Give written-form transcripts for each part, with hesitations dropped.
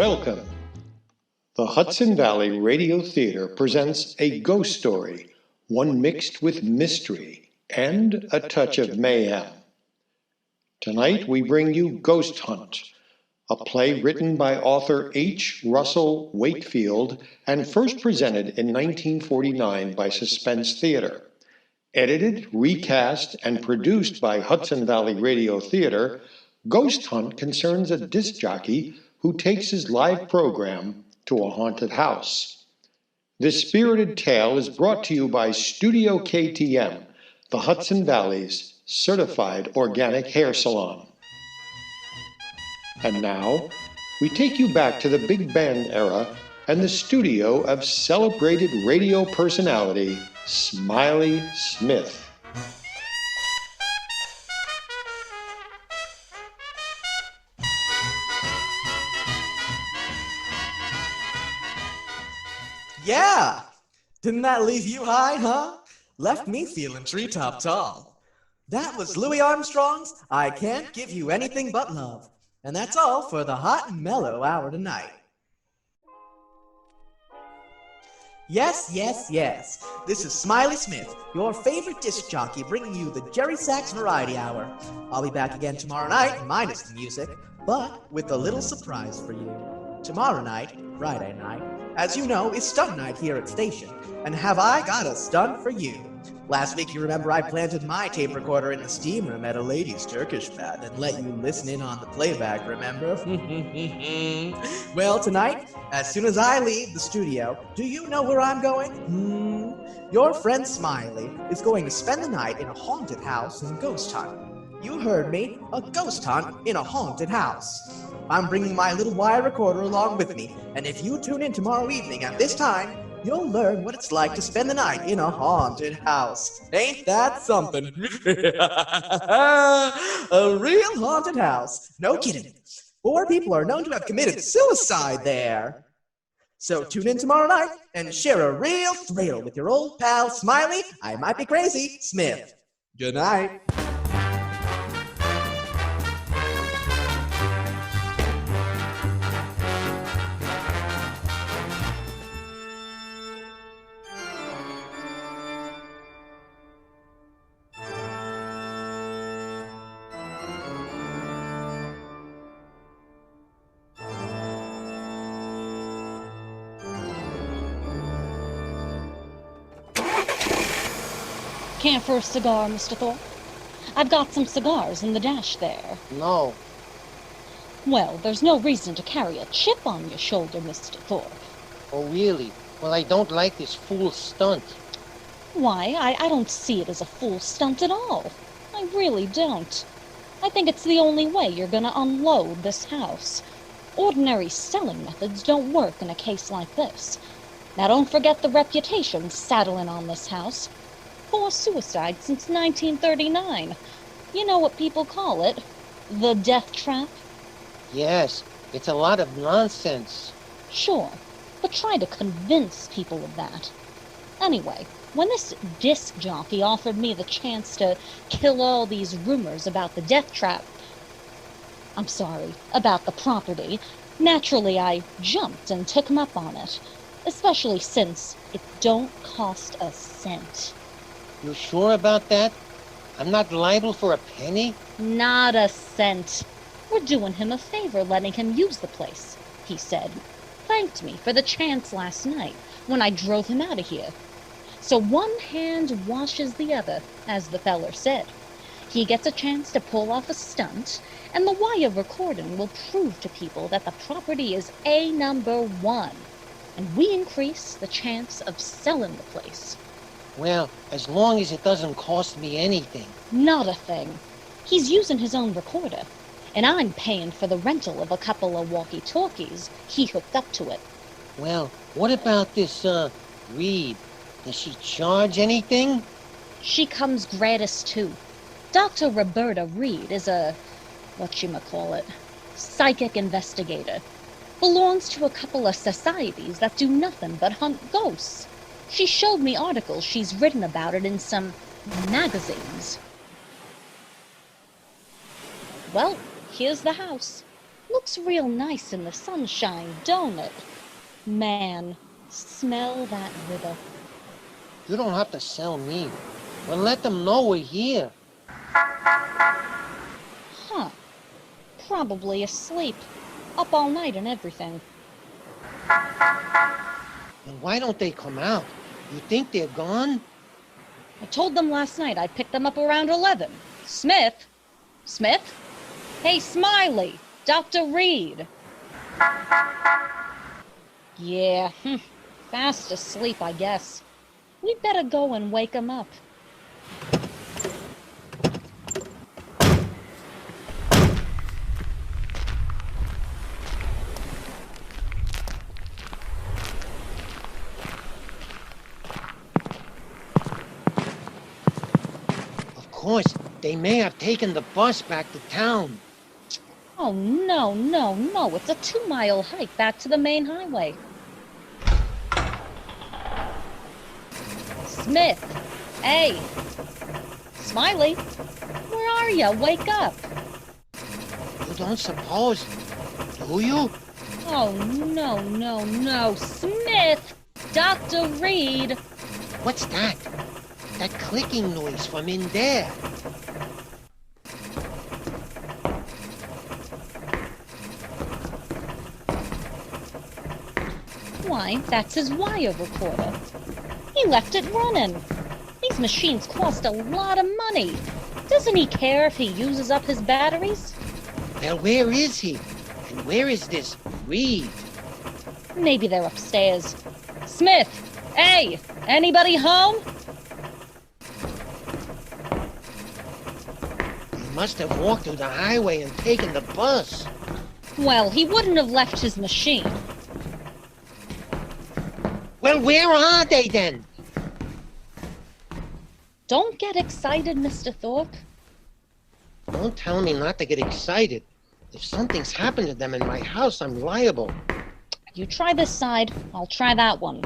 Welcome. The Hudson Valley Radio Theatre presents a ghost story, one mixed with mystery and a touch of mayhem. Tonight we bring you Ghost Hunt, a play written by author H. Russell Wakefield and first presented in 1949 by Suspense Theatre. Edited, recast, and produced by Hudson Valley Radio Theatre, Ghost Hunt concerns a disc jockey who takes his live program to a haunted house. This spirited tale is brought to you by Studio KTM, the Hudson Valley's certified organic hair salon. And now, we take you back to the big band era and the studio of celebrated radio personality, Smiley Smith. Yeah! Didn't that leave you high, huh? Left me feeling treetop tall. That was Louis Armstrong's I Can't Give You Anything But Love. And that's all for the hot and mellow hour tonight. Yes. This is Smiley Smith, your favorite disc jockey, bringing you the Jerry Sachs Variety Hour. I'll be back again tomorrow night, minus the music, but with a little surprise for you. Tomorrow night, Friday night, as you know, is stunt night here at station. And have I got a stunt for you? Last week, you remember I planted my tape recorder in the steam room at a ladies' Turkish bath and let you listen in on the playback, remember? Well, tonight, as soon as I leave the studio, do you know where I'm going? Your friend Smiley is going to spend the night in a haunted house and ghost hunt. You heard me, a ghost hunt in a haunted house. I'm bringing my little wire recorder along with me, and if you tune in tomorrow evening at this time, you'll learn what it's like to spend the night in a haunted house. Ain't that something? A real haunted house. No kidding. 4 people are known to have committed suicide there. So tune in tomorrow night and share a real thrill with your old pal Smiley, I might be crazy, Smith. Good night. Care for a cigar, Mr. Thorpe? I've got some cigars in the dash there. No. Well, there's no reason to carry a chip on your shoulder, Mr. Thorpe. Oh, really? Well, I don't like this fool stunt. Why, I don't see it as a fool stunt at all. I really don't. I think it's the only way you're gonna unload this house. Ordinary selling methods don't work in a case like this. Now don't forget the reputation saddling on this house. 4 suicides since 1939. You know what people call it? The death trap? Yes, it's a lot of nonsense. Sure, but try to convince people of that. Anyway, when this disc jockey offered me the chance to kill all these rumors about the death trap, about the property, naturally I jumped and took him up on it, especially since it don't cost a cent. You sure about that? I'm not liable for a penny? Not a cent. We're doing him a favor letting him use the place, he said. Thanked me for the chance last night when I drove him out of here. So one hand washes the other, as the feller said. He gets a chance to pull off a stunt, and the wire recording will prove to people that the property is #1, and we increase the chance of selling the place. Well, as long as it doesn't cost me anything. Not a thing. He's using his own recorder, and I'm paying for the rental of a couple of walkie-talkies he hooked up to it. Well, what about this, Reed? Does she charge anything? She comes gratis, too. Dr. Roberta Reed is a, psychic investigator. Belongs to a couple of societies that do nothing but hunt ghosts. She showed me articles she's written about it in some magazines. Well, here's the house. Looks real nice in the sunshine, don't it? Man, smell that river. You don't have to sell me. Well, let them know we're here. Huh. Probably asleep. Up all night and everything. And why don't they come out? You think they're gone? I told them last night I'd pick them up around 11. Smith? Smith? Hey, Smiley! Dr. Reed! Yeah, fast asleep, I guess. We'd better go and wake 'em up. Of course, they may have taken the bus back to town. Oh, no, no, no. It's a 2-mile hike back to the main highway. Smith! Hey! Smiley! Where are you? Wake up! You don't suppose, do you? Oh, no, no, no. Smith! Dr. Reed! What's that? That clicking noise from in there. Why, that's his wire recorder. He left it running. These machines cost a lot of money. Doesn't he care if he uses up his batteries? Well, where is he? And where is this Reed? Maybe they're upstairs. Smith! Hey! Anybody home? He must have walked through the highway and taken the bus. Well, he wouldn't have left his machine. Well, where are they then? Don't get excited, Mr. Thorpe. Don't tell me not to get excited. If something's happened to them in my house, I'm liable. You try this side, I'll try that one.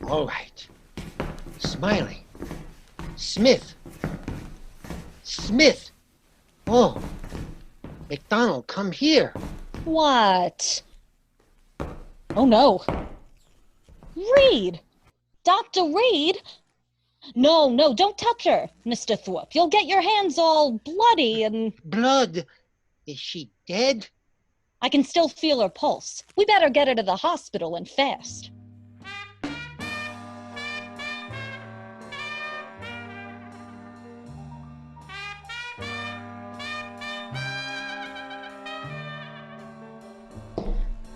All right. Smiley. Smith. Smith. Oh. McDonald, come here. What? Oh, no. Reed! Dr. Reed? No, no, don't touch her, Mr. Thorpe. You'll get your hands all bloody and... Blood. Is she dead? I can still feel her pulse. We better get her to the hospital and fast.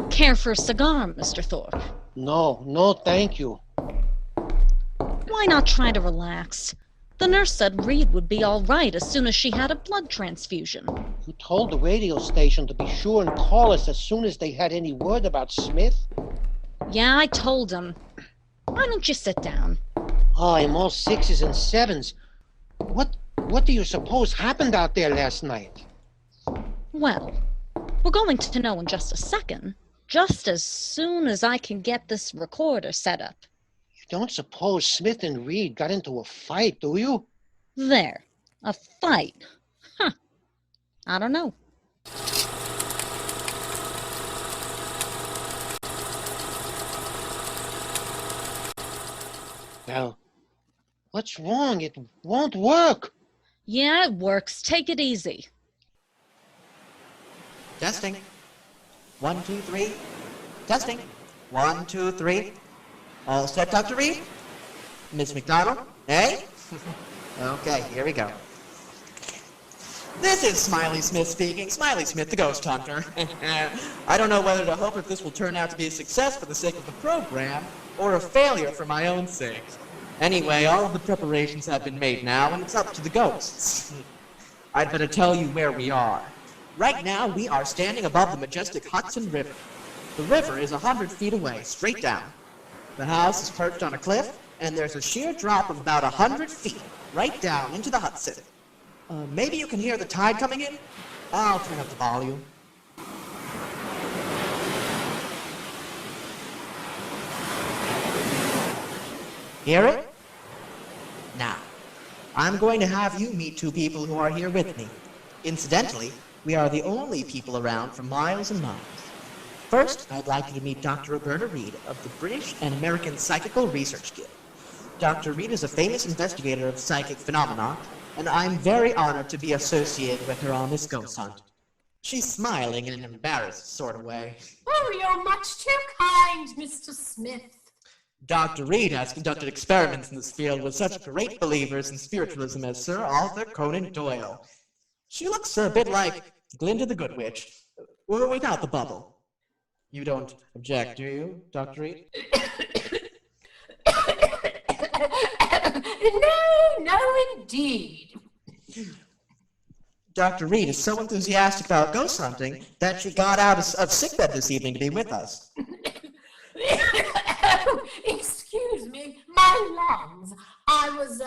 Care for a cigar, Mr. Thorpe? No, thank you. Why not try to relax? The nurse said Reed would be all right as soon as she had a blood transfusion. You told the radio station to be sure and call us as soon as they had any word about Smith? Yeah, I told him. Why don't you sit down? Oh, I'm all 6s and 7s. What do you suppose happened out there last night? Well, we're going to know in just a second, just as soon as I can get this recorder set up. You don't suppose Smith and Reed got into a fight, do you? There. A fight. Huh. I don't know. Well, what's wrong? It won't work. Yeah, it works. Take it easy. Testing. 1, 2, 3. Testing. 1, 2, 3. All set, Dr. Reed? Miss McDonald? Hey? Okay, here we go. This is Smiley Smith speaking. Smiley Smith, the ghost hunter. I don't know whether to hope if this will turn out to be a success for the sake of the program, or a failure for my own sake. Anyway, all of the preparations have been made now, and it's up to the ghosts. I'd better tell you where we are. Right now, we are standing above the majestic Hudson River. The river is 100 feet away, straight down. The house is perched on a cliff, and there's a sheer drop of about 100 feet, right down into the Hudson. Maybe you can hear the tide coming in? I'll turn up the volume. Hear it? Now, I'm going to have you meet two people who are here with me. Incidentally, We are the only people around for miles and miles. First, I'd like you to meet Dr. Roberta Reed of the British and American Psychical Research Guild. Dr. Reed is a famous investigator of psychic phenomena, and I'm very honored to be associated with her on this ghost hunt. She's smiling in an embarrassed sort of way. Oh, you're much too kind, Mr. Smith. Dr. Reed has conducted experiments in this field with such great believers in spiritualism as Sir Arthur Conan Doyle. She looks a bit like Glinda the Good Witch, without the bubble. You don't object, do you, Dr. Reed? No, indeed. Dr. Reed is so enthusiastic about ghost hunting that she got out of sickbed this evening to be with us. Excuse me, my lungs. I was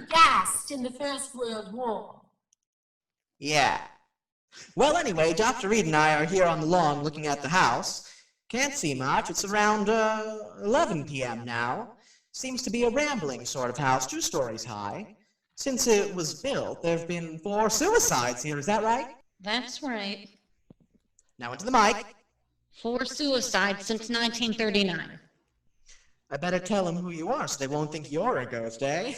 gassed in the First World War. Yeah. Well, anyway, Dr. Reed and I are here on the lawn looking at the house. Can't see much. It's around 11 p.m. now. Seems to be a rambling sort of house, 2 stories high. Since it was built, there have been 4 suicides here, is that right? That's right. Now into the mic. 4 suicides since 1939. I better tell them who you are so they won't think you're a ghost, eh?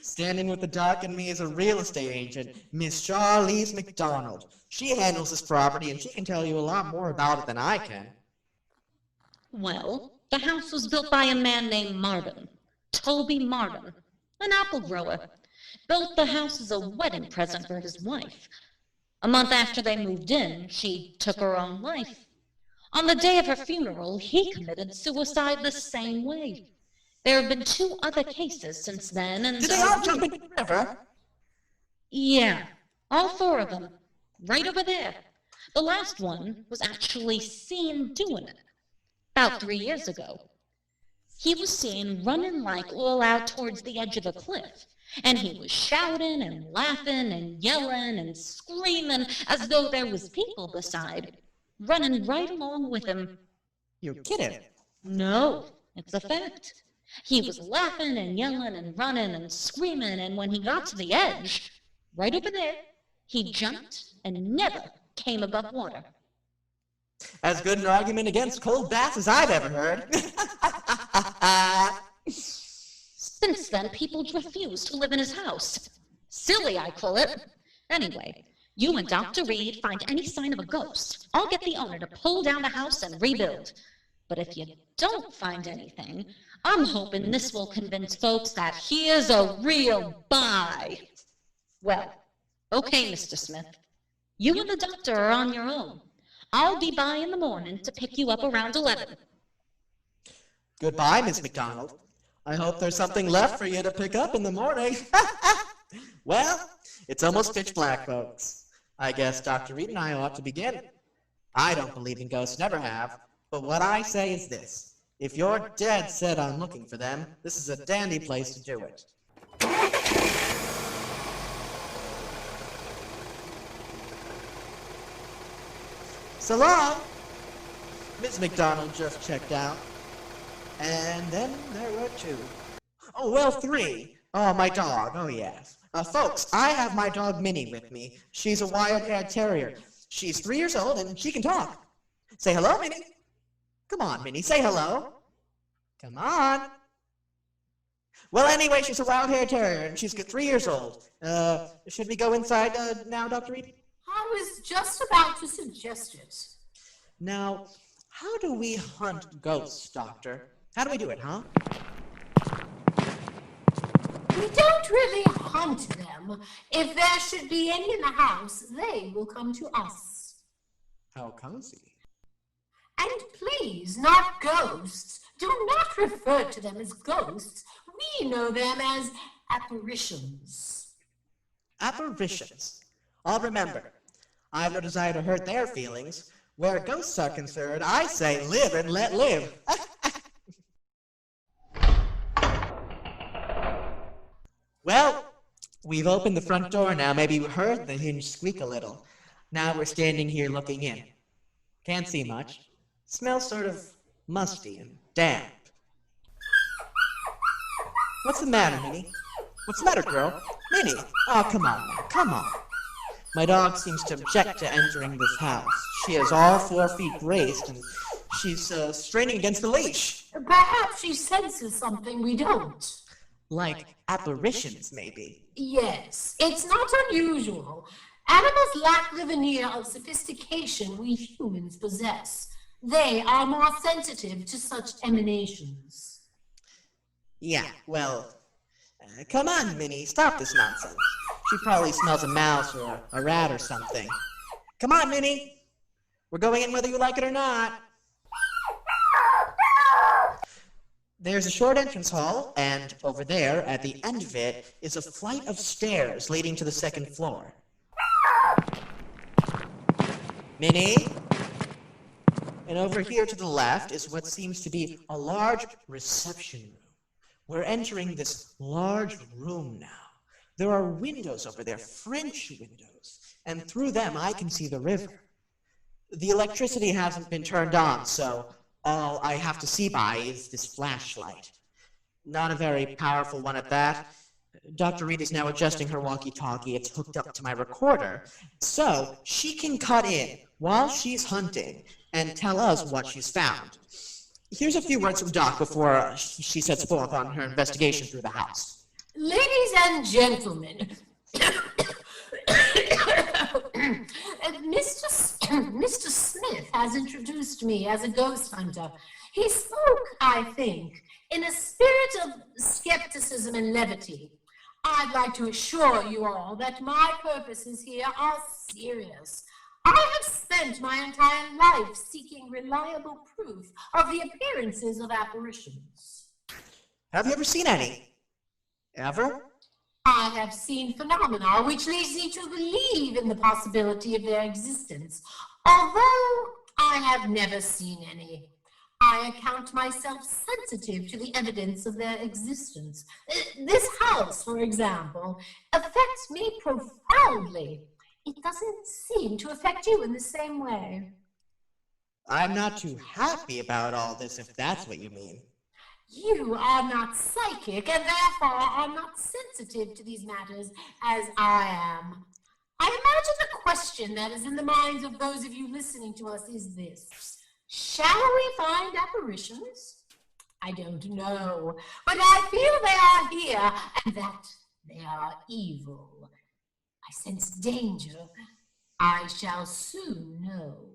Standing with the doc and me is a real estate agent, Miss Charlize McDonald. She handles this property and she can tell you a lot more about it than I can. Well, the house was built by a man named Martin, Toby Martin, an apple grower. Built the house as a wedding present for his wife. A month after they moved in, she took her own life. On the day of her funeral, he committed suicide the same way. There have been 2 other cases since then, and... Did they all jump into the river? Yeah, all 4 of them. Right over there. The last one was actually seen doing it. About 3 years ago. He was seen running like all out towards the edge of the cliff, and he was shouting and laughing and yelling and screaming as though there was people beside, running right along with him. You're kidding. No, it's a fact. He was laughing and yelling and running and screaming, and when he got to the edge, right over there, he jumped and never came above water. As good an argument against cold baths as I've ever heard. Since then, people refuse to live in his house. Silly, I call it. Anyway, you and Dr. Reed find any sign of a ghost. I'll get the owner to pull down the house and rebuild. But if you don't find anything, I'm hoping this will convince folks that here's a real buy. Well, okay, Mr. Smith. You and the doctor are on your own. I'll be by in the morning to pick you up around 11. Goodbye, Miss McDonald. I hope there's something left for you to pick up in the morning. Well, it's almost pitch black, folks. I guess Dr. Reed and I ought to begin. I don't believe in ghosts, never have, but what I say is this. If you're dead set on looking for them, this is a dandy place to do it. So long! Miss McDonald just checked out. And then there were 2. Oh, well, 3. Oh, my dog. Oh, yes. Folks, I have my dog Minnie with me. She's a wire-haired terrier. She's 3 years old and she can talk. Say hello, Minnie. Come on, Minnie, say hello. Come on. Well, anyway, she's a wild-haired terrier and she's 3 years old. Should we go inside now, Dr. Reed? I was just about to suggest it. Now, how do we hunt ghosts, Doctor? How do we do it, huh? We don't really hunt them. If there should be any in the house, they will come to us. How cozy. And please, not ghosts. Do not refer to them as ghosts. We know them as apparitions. Apparitions. I'll remember. I have no desire to hurt their feelings. Where ghosts are concerned, I say live and let live. Well, we've opened the front door now. Maybe you heard the hinge squeak a little. Now we're standing here looking in. Can't see much. Smells sort of musty and damp. What's the matter, Minnie? What's the matter, girl? Minnie! Oh, come on now, come on. My dog seems to object to entering this house. She has all 4 feet braced, and she's straining against the leash. Perhaps she senses something we don't. Like apparitions, maybe. Yes, it's not unusual. Animals lack the veneer of sophistication we humans possess. They are more sensitive to such emanations. Yeah, well, come on, Minnie, stop this nonsense. She probably smells a mouse or a rat or something. Come on, Minnie. We're going in whether you like it or not. There's a short entrance hall, and over there, at the end of it, is a flight of stairs leading to the 2nd floor. Minnie? And over here to the left is what seems to be a large reception room. We're entering this large room now. There are windows over there, French windows, and through them I can see the river. The electricity hasn't been turned on, so all I have to see by is this flashlight. Not a very powerful one at that. Dr. Reed is now adjusting her walkie-talkie. It's hooked up to my recorder, so she can cut in while she's hunting and tell us what she's found. Here's a few words from Doc before she sets forth on her investigation through the house. Ladies and gentlemen, Mr. Smith has introduced me as a ghost hunter. He spoke, I think, in a spirit of skepticism and levity. I'd like to assure you all that my purposes here are serious. I have spent my entire life seeking reliable proof of the appearances of apparitions. Have you ever seen any? Ever? I have seen phenomena which leads me to believe in the possibility of their existence, although I have never seen any. I account myself sensitive to the evidence of their existence. This house, for example, affects me profoundly. It doesn't seem to affect you in the same way. I'm not too happy about all this, if that's what you mean. You are not psychic, and therefore are not sensitive to these matters as I am. I imagine the question that is in the minds of those of you listening to us is this: shall we find apparitions? I don't know, but I feel they are here, and that they are evil. I sense danger. I shall soon know.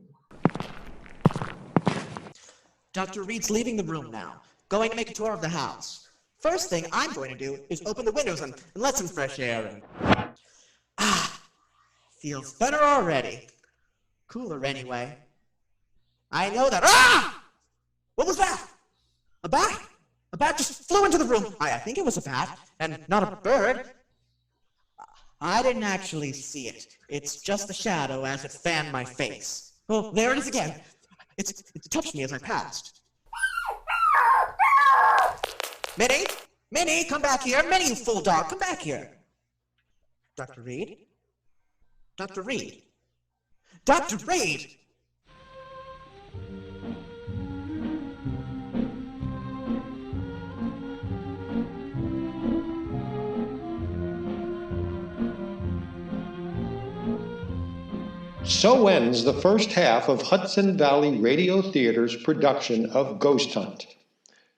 Dr. Reed's leaving the room now, going to make a tour of the house. First thing I'm going to do is open the windows and let some fresh air in. Feels better already. Cooler anyway. I know that. What was that? A bat? A bat just flew into the room. I think it was a bat, and not a bird. I didn't actually see it. It's just the shadow as it fanned my face. Oh, there it is again. It touched me as I passed. Minnie! Minnie, come back here! Minnie, you fool dog, come back here! Dr. Reed? Dr. Reed? Dr. Reed! So ends the first half of Hudson Valley Radio Theatre's production of Ghost Hunt.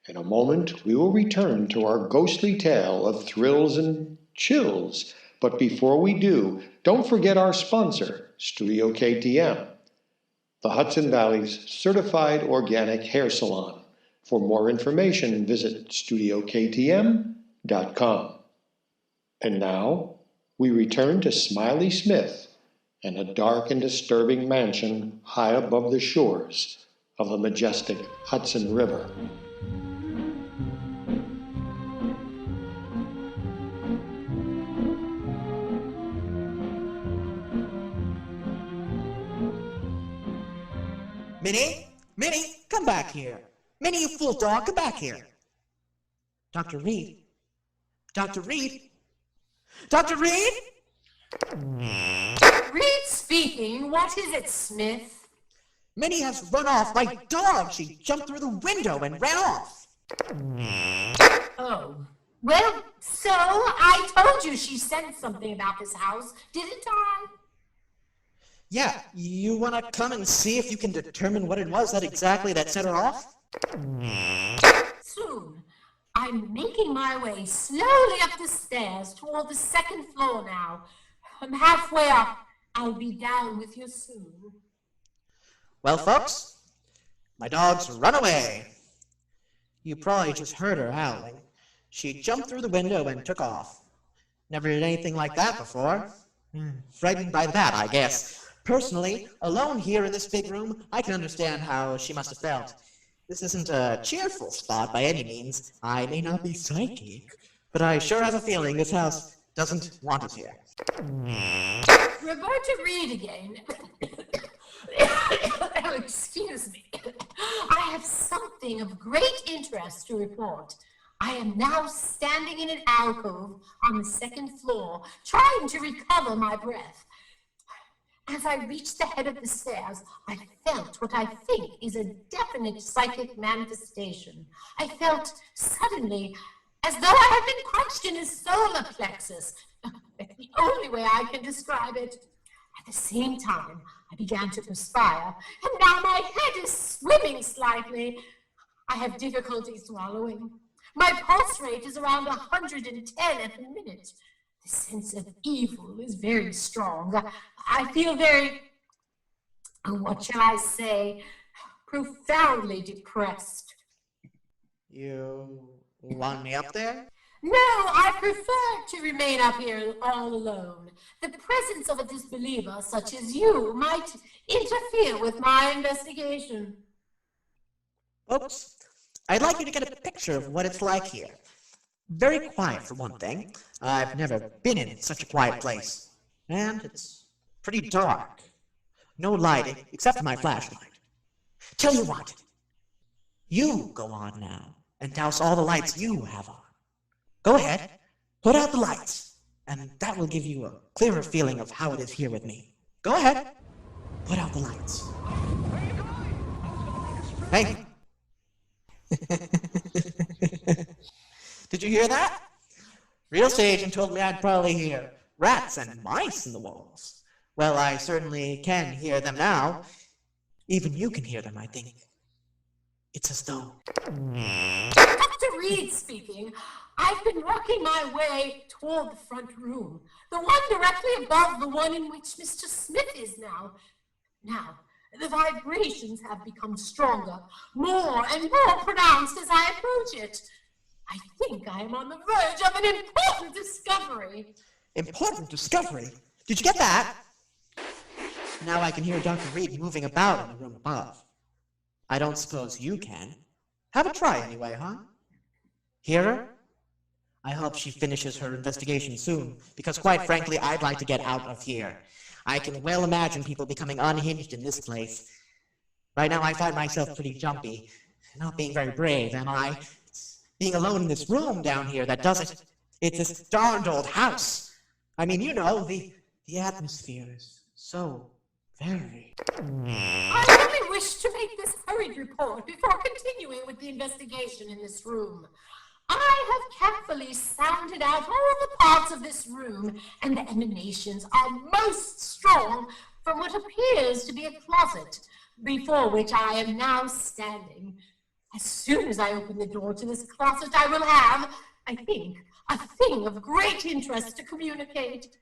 In a moment, we will return to our ghostly tale of thrills and chills. But before we do, don't forget our sponsor, Studio KTM, the Hudson Valley's certified organic hair salon. For more information, visit studioktm.com. And now, we return to Smiley Smith and a dark and disturbing mansion high above the shores of the majestic Hudson River. Minnie? Minnie, come back here. Minnie, you fool dog, come back here. Dr. Reed? Dr. Reed? Dr. Reed? Reed speaking. What is it, Smith? Minnie has run off. My dog! She jumped through the window and ran off. Oh. Well, so I told you she said something about this house, didn't I? Yeah, you want to come and see if you can determine what it was that set her off? Soon. I'm making my way slowly up the stairs toward the second floor now. I'm halfway up. I'll be down with you soon. Well, folks, my dog's run away. You probably just heard her howling. She jumped through the window and took off. Never did anything like that before. Frightened by that, I guess. Personally, alone here in this big room, I can understand how she must have felt. This isn't a cheerful spot by any means. I may not be psychic, but I sure have a feeling this house doesn't want us here. Roberta Reed again. Oh, excuse me. I have something of great interest to report. I am now standing in an alcove on the second floor, trying to recover my breath. As I reached the head of the stairs, I felt what I think is a definite psychic manifestation. I felt suddenly as though I had been punched in his solar plexus. That's the only way I can describe it. At the same time, I began to perspire, and now my head is swimming slightly. I have difficulty swallowing. My pulse rate is around 110 at the minute. The sense of evil is very strong. I feel very, what shall I say, profoundly depressed. You want me up there? No, I prefer to remain up here all alone. The presence of a disbeliever such as you might interfere with my investigation. Oops. I'd like you to get a picture of what it's like here. Very quiet, for one thing. I've never been in such a quiet place. And it's pretty dark. No lighting, except for my flashlight. Tell you what. You go on now, and douse all the lights you have on. Go ahead, put out the lights, and that will give you a clearer feeling of how it is here with me. Go ahead, put out the lights. Hey. Did you hear that? Real estate agent told me I'd probably hear rats and mice in the walls. Well, I certainly can hear them now. Even you can hear them, I think. It's as though... Dr. Reed speaking. I've been working my way toward the front room, the one directly above the one in which Mr. Smith is now. Now, the vibrations have become stronger, more and more pronounced as I approach it. I think I am on the verge of an important discovery. Important discovery? Did you get that? Now I can hear Dr. Reed moving about in the room above. I don't suppose you can. Have a try anyway, huh? Hear her? I hope she finishes her investigation soon, because quite frankly, I'd like to get out of here. I can well imagine people becoming unhinged in this place. Right now I find myself pretty jumpy. Not being very brave, am I? It's being alone in this room down here that does it. It's this darned old house. I mean, you know, the atmosphere is so very... I only wish to make this hurried report before continuing with the investigation in this room. I have carefully sounded out all the parts of this room, and the emanations are most strong from what appears to be a closet, before which I am now standing. As soon as I open the door to this closet, I will have, I think, a thing of great interest to communicate.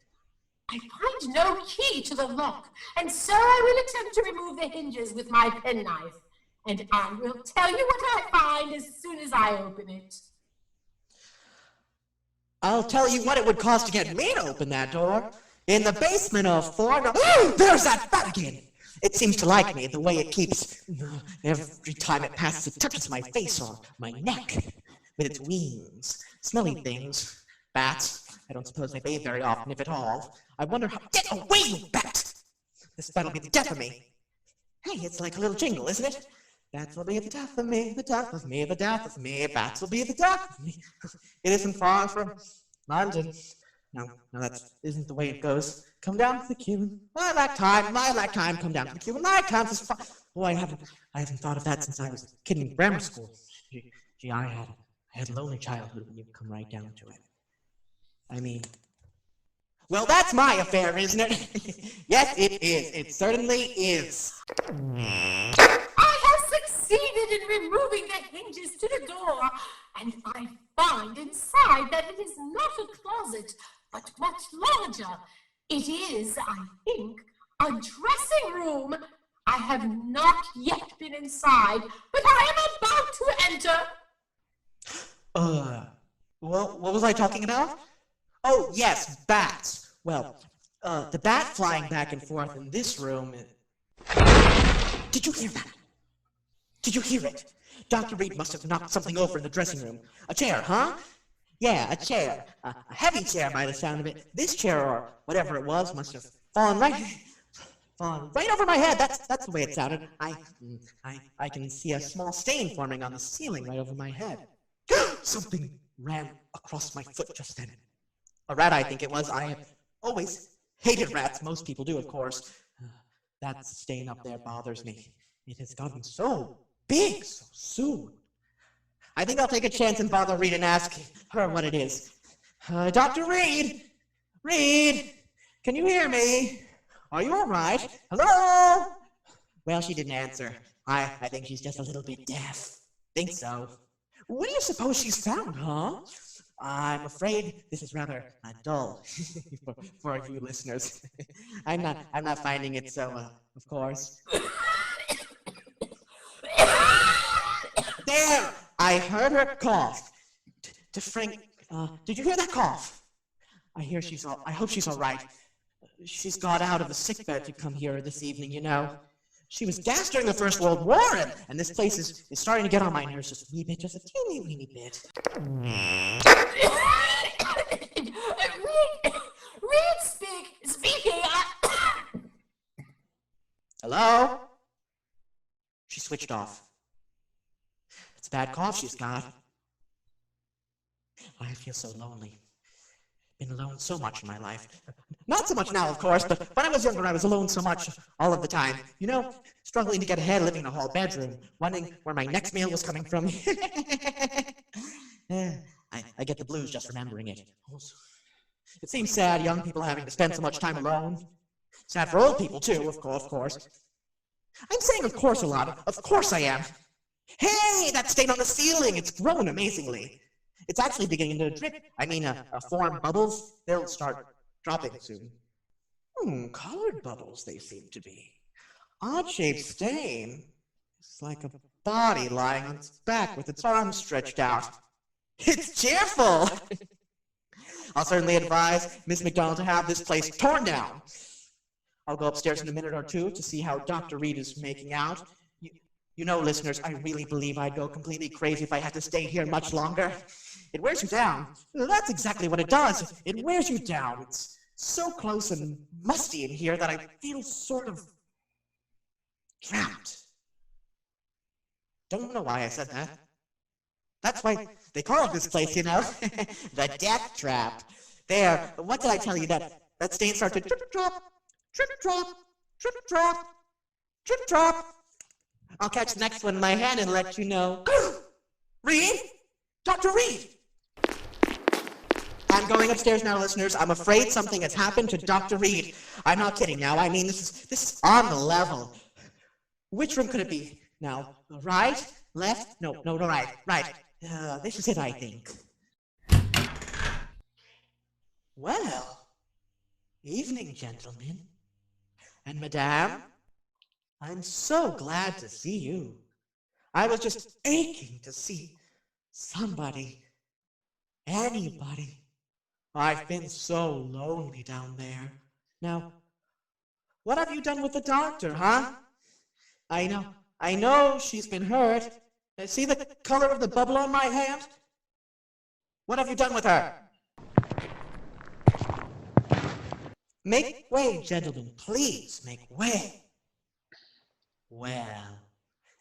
I find no key to the lock, and so I will attempt to remove the hinges with my penknife, and I will tell you what I find as soon as I open it. I'll tell you what it would cost to get me to open that door. In the basement of 4... Oh, there's that bat again! It seems to like me, the way it keeps... Every time it passes, it touches my face or my neck with its wings. Smelly things. Bats. I don't suppose they bathe very often, if at all. I wonder how... Get away, you bat! This bat'll be the death of me. Hey, it's like a little jingle, isn't it? Bats will be the death of me, the death of me, the death of me. Bats will be the death of me. It isn't far from London. No, that isn't the way it goes. Come down to the queue. Lilac time, come down to the queue. Lilac time is far. Boy, I haven't thought of that since I was a kid in grammar school. Gee, I had a lonely childhood when you come right down to it. I mean, Well, that's my affair, isn't it? Yes, it is. It certainly is. I have succeeded in removing the hinges to the door, and I find inside that it is not a closet, but much larger. It is, I think, a dressing room. I have not yet been inside, but I am about to enter. Well, what was I talking about? Oh, yes, bats. Well, the bat flying back and forth in this room. Did you hear that? Did you hear it? Dr. Reed must have knocked something over in the dressing room. A chair, huh? Yeah, a chair. A heavy chair by the sound of it. This chair, or whatever it was, must have fallen right over my head. That's the way it sounded. I can see a small stain forming on the ceiling right over my head. Something ran across my foot just then. A rat, I think it was. I have always hated rats. Most people do, of course. That stain up there bothers me. It has gotten so big so soon. I think I'll take a chance and bother Reed and ask her what it is. Dr. Reed! Reed! Can you hear me? Are you all right? Hello? Well, she didn't answer. I think she's just a little bit deaf. Think so. What do you suppose she's found, huh? I'm afraid this is rather dull for you listeners. I'm not finding it so, of course. There! I heard her cough. Frank, did you hear that cough? I hope she's all right. She's got out of the sickbed to come here this evening, you know. She was gassed during the First World War, and this place is starting to get on my nerves just a wee bit, just a teeny weeny bit. Reed speaking. Hello? She switched off. It's a bad cough she's got. I feel so lonely. Been alone so much in my life. Not so much now, of course, but when I was younger, I was alone so much all of the time. You know, struggling to get ahead, living in a hall bedroom, wondering where my next meal was coming from. I get the blues just remembering it. It seems sad, young people having to spend so much time alone. Sad for old people, too, of course. I'm saying of course a lot. Of course I am. Hey, that stain on the ceiling! It's grown amazingly. It's actually beginning to drip. Form bubbles. They'll start dropping soon. Colored bubbles they seem to be. Odd-shaped stain. It's like a body lying on its back with its arms stretched out. It's cheerful! I'll certainly advise Miss McDonald to have this place torn down. I'll go upstairs in a minute or two to see how Dr. Reed is making out. You know, listeners, I really believe I'd go completely crazy if I had to stay here much longer. It wears you down. That's exactly what it does. It wears you down. It's so close and musty in here that I feel sort of trapped. Don't know why I said that. That's why they call this place, you know, the death trap. There, what did I tell you? That stain started to drip drop, drip drop, drip drop, drip drop. I'll catch the next one in my hand and let you know. Reed? Dr. Reed! I'm going upstairs now, listeners. I'm afraid something has happened to Dr. Reed. I'm not kidding now. I mean, this is on the level. Which room could it be? Now, right? Left? No, right. Right. This is it, I think. Well, evening, gentlemen. And madame, I'm so glad to see you. I was just aching to see somebody, anybody. I've been so lonely down there. Now, what have you done with the doctor, huh? I know she's been hurt. See the color of the bubble on my hand? What have you done with her? Make way, gentlemen, please, make way. Well,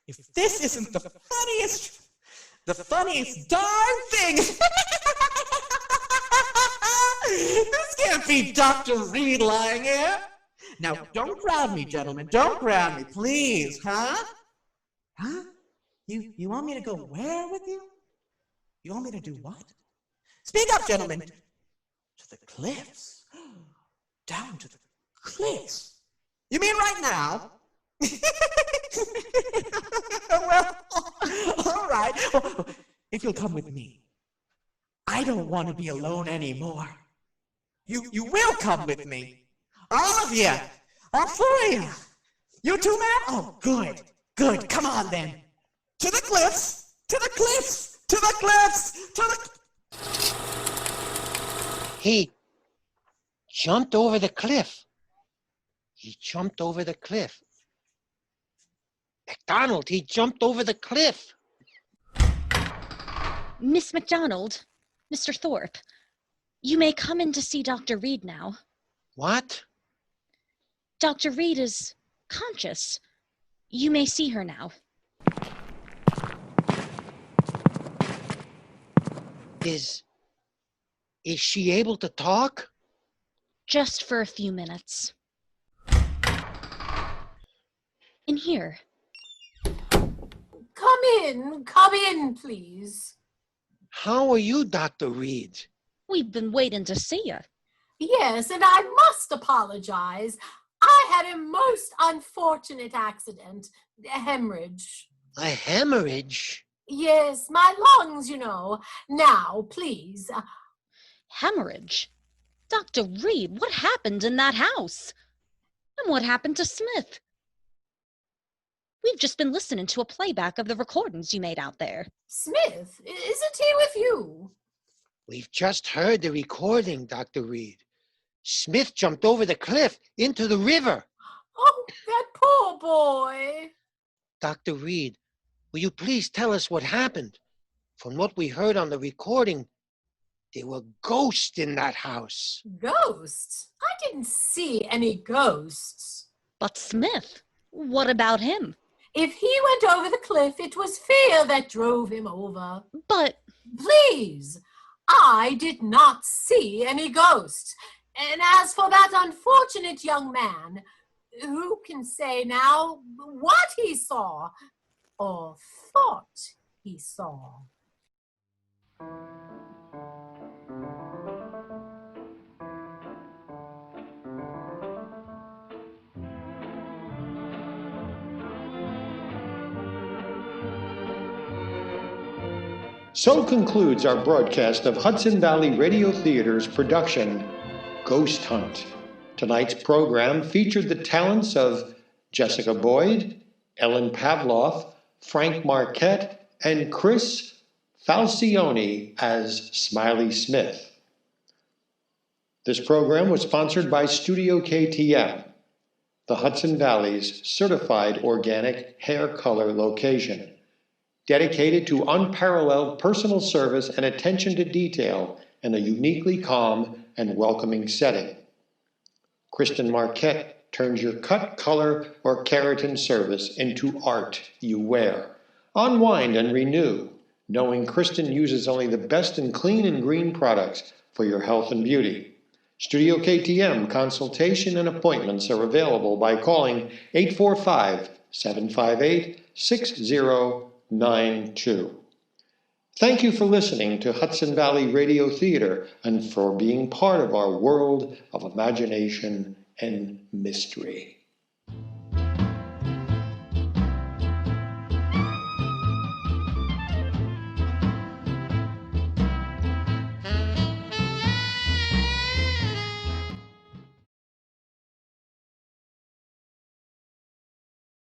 if this isn't the funniest darn thing! This can't be Dr. Reed lying here! Now, don't grab me, gentlemen, don't grab me, please, huh? Huh? You want me to go where with you? You want me to do what? Speak up, gentlemen! To the cliffs. Down to the cliffs? You mean right now? Well, all right. Well, if you'll come with me. I don't want to be alone anymore. You will come with me. All of you. All four of you. You two men? Oh, good. Good. Come on, then. To the cliffs. To the cliffs. To the cliffs. To the... He jumped over the cliff. He jumped over the cliff. MacDonald, he jumped over the cliff. Miss MacDonald, Mr. Thorpe, you may come in to see Dr. Reed now. What? Dr. Reed is conscious. You may see her now. Is she able to talk? Just for a few minutes. In here. Come in, please. How are you, Dr. Reed? We've been waiting to see you. Yes, and I must apologize. I had a most unfortunate accident, a hemorrhage. A hemorrhage? Yes, my lungs, you know. Now, please. Hemorrhage? Dr. Reed, what happened in that house? And what happened to Smith? We've just been listening to a playback of the recordings you made out there. Smith, isn't he with you? We've just heard the recording, Dr. Reed. Smith jumped over the cliff into the river. Oh, that poor boy. Dr. Reed, will you please tell us what happened? From what we heard on the recording, there were ghosts in that house. Ghosts? I didn't see any ghosts. But Smith, what about him? If he went over the cliff, it was fear that drove him over. But... Please, I did not see any ghosts. And as for that unfortunate young man, who can say now what he saw or thought he saw? So concludes our broadcast of Hudson Valley Radio Theater's production, Ghost Hunt. Tonight's program featured the talents of Jessica Boyd, Ellen Pavloff, Frank Marquette, and Chris Falcione as Smiley Smith. This program was sponsored by Studio KTM, the Hudson Valley's certified organic hair color location, dedicated to unparalleled personal service and attention to detail in a uniquely calm and welcoming setting. Kristen Marquette turns your cut, color, or keratin service into art you wear. Unwind and renew, knowing Kristen uses only the best in clean and green products for your health and beauty. Studio KTM consultation and appointments are available by calling 845-758-6092. Thank you for listening to Hudson Valley Radio Theater and for being part of our world of imagination and mystery.